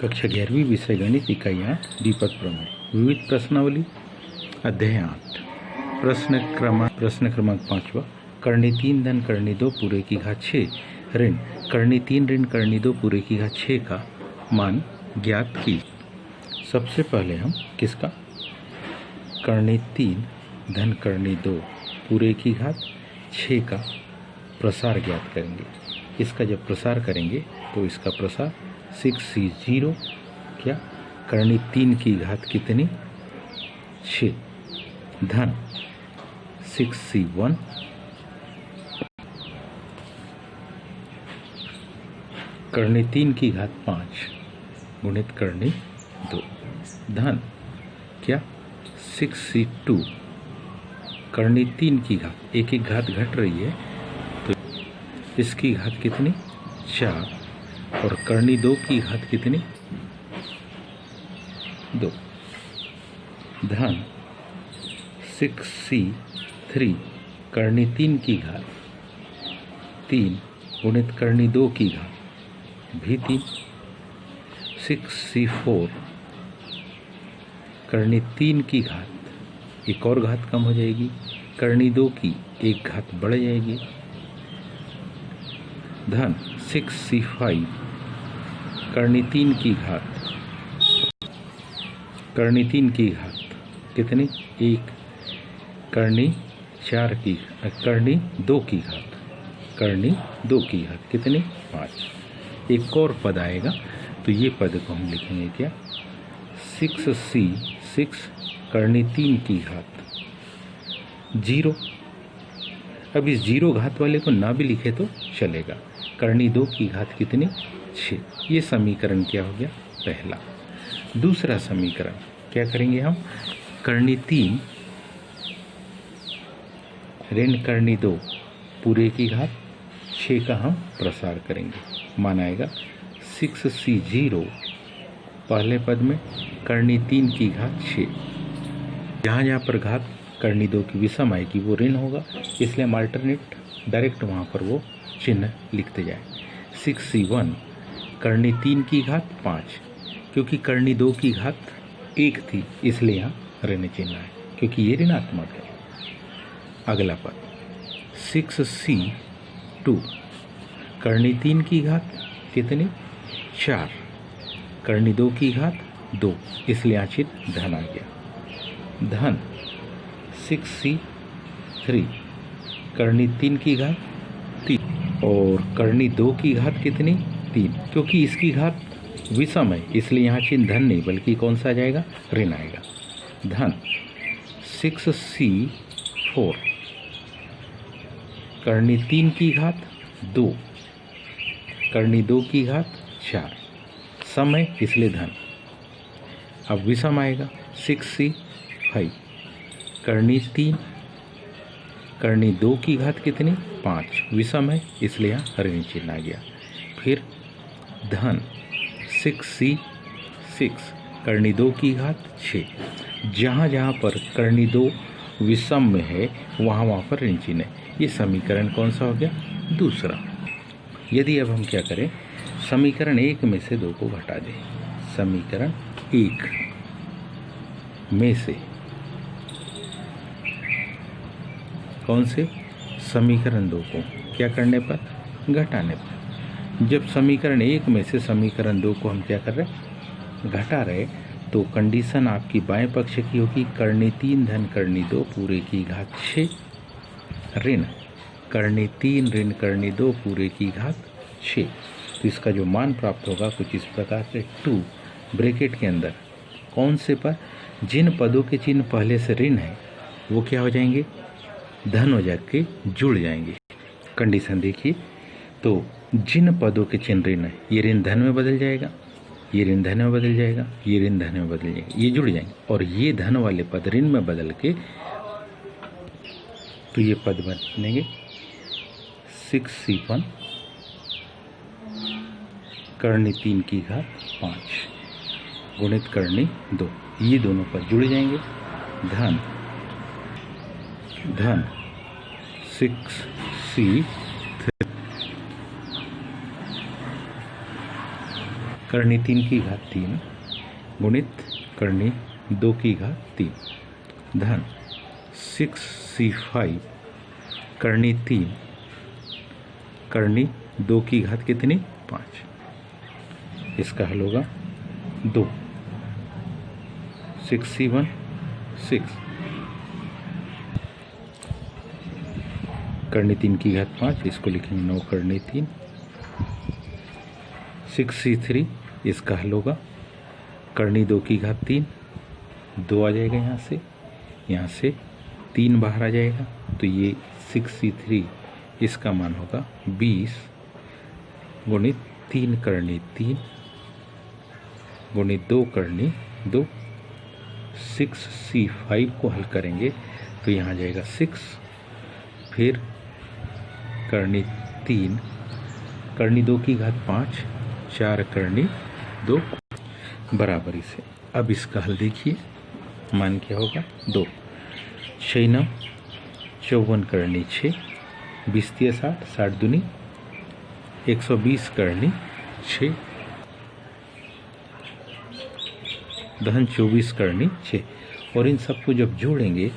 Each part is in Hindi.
कक्षा 11वीं विषय गणित इकाई 8 दीपक प्रमेय विविध प्रश्नावली अध्याय 8 प्रश्न क्रमांक 5 करनी 3 धन करनी 2 पूरे की घात 6 ऋण करनी 3 ऋण करनी 2 पूरे की घात 6 का मान ज्ञात की। सबसे पहले हम किसका करनी 3 धन करनी 2 पूरे की घात 6 का प्रसार ज्ञात करेंगे। इसका जब प्रसार करेंगे तो इसका प्रसार 6c0 क्या करनी 3 की घात कितनी 6 धन 6c1 करनी 3 की घात 5 गुणित करनी 2 धन क्या 6c2 करनी 3 की घात एक एक घात घट रही है तो इसकी घात कितनी 4 और करनी 2 की घात कितनी 2 धन 6c3 करनी 3 की घात 3 गुणित करनी 2 की घात भी 3 6c4 करनी 3 की घात एक और घात कम हो जाएगी करनी 2 की एक घात बढ़ जाएगी धन 6c5 करनी 3 की घात कितनी 1 करनी 4 की करनी 2 की घात कितनी 5 एक और पद आएगा तो ये पद को हम लिखेंगे क्या 6c6 करनी 3 की घात 0। अब इस 0 घात वाले को ना भी लिखे तो चलेगा करनी 2 की घात कितनी 6। ये समीकरण क्या हो गया पहला। दूसरा समीकरण क्या करेंगे हम करनी 3 ऋण करनी 2 पूरे की घात 6 का हम प्रसार करेंगे। मान आएगा 6c0 पहले पद में करनी 3 की घात 6 जहाँ जहाँ पर घात करनी 2 की विषम आएगी वो ऋण होगा इसलिए हम अल्टरनेट डायरेक्ट वहाँ पर वो चिन्ह लिखते जाए। 6c1 करनी 3 की घात 5 क्योंकि करनी 2 की घात 1 थी इसलिए यहाँ ऋण चिन्ह है क्योंकि ये ऋणात्मक है। अगला पद 6c2 करनी 3 की घात कितनी 4 करनी 2 की घात 2 इसलिए यहाँ चिन्ह धन आ गया धन 6c3 करनी 3 की घात 3 और करनी 2 की घात कितनी 3 क्योंकि इसकी घात विषम है इसलिए यहाँ चिन्ह धन नहीं बल्कि कौन सा आ जाएगा ऋण आएगा धन 6c4 करनी 3 की घात 2 करनी 2 की घात 4 सम है इसलिए धन। अब विषम आएगा 6c5 करनी 3 करनी 2 की घात कितनी 5 विषम है इसलिए यहाँ ऋण चिन्ह आ गया। फिर धन 6c6 करनी 2 की घात 6 जहाँ जहाँ पर करनी 2 विषम में है वहाँ पर ऋण चिन्ह है। ये समीकरण कौन सा हो गया दूसरा। यदि अब हम क्या करें समीकरण 1 में से 2 को घटा दें समीकरण 1 में से कौन से समीकरण 2 को क्या करने पर घटाने पर। जब समीकरण 1 में से समीकरण 2 को हम क्या कर रहे घटा रहे तो कंडीशन आपकी बाएं पक्ष की होगी करनी 3 धन करनी 2 पूरे की घात 6 ऋण करनी 3 ऋण करनी 2 पूरे की घात 6। तो इसका जो मान प्राप्त होगा कुछ इस प्रकार से 2 ब्रैकेट के अंदर कौन से पर जिन पदों के चिन्ह पहले से ऋण है वो क्या हो जाएंगे धन हो जाके जुड़ जाएंगे। कंडीशन देखिए तो जिन पदों के चिन्ह ऋण है ये ऋण धन में बदल जाएगा ये ऋण धन में बदल जाएगा ये ऋण धन में बदल जाएगा ये जुड़ जाएंगे और ये धन वाले पद ऋण में बदल के तो ये पद बनेंगे 6c1 करनी 3 की घात 5 गुणित करनी 2 ये दोनों पद जुड़ जाएंगे धन 6c3 करनी 3 की घात 3 गुणित करनी 2 की घात 3 धन 6c5 करनी 3 करनी 2 की घात कितनी 5। इसका हल होगा 2 6c1 6 करनी 3 की घात 5, इसको लिखेंगे 9 करनी 3 6c3। इसका हल होगा करनी 2 की घात 3 2 आ जाएगा, यहाँ से 3 बाहर आ जाएगा, तो ये 6c3 इसका मान होगा 20 गुणित 3 करनी 3 गुणित 2 करनी 2। 6c5 को हल करेंगे तो यहाँ आ जाएगा 6, फिर करनी 3 करनी 2 की घात 5 4 करनी 2 बराबरी से। अब इसका हल देखिए, मान क्या होगा 2 6 9 54 करनी 6 20 60 60 दूनी 120 करनी 6 धन 24 करनी 6। और इन सबको जब जोड़ेंगे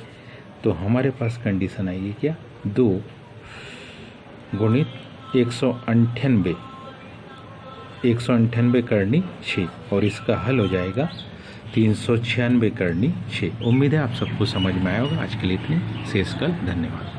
तो हमारे पास कंडीशन आएगी क्या 2 गुणित 198 करनी 6 और इसका हल हो जाएगा 396 करनी 6। उम्मीद है आप सबको समझ में आया होगा। आज के लिए इतने, शेष कल। धन्यवाद।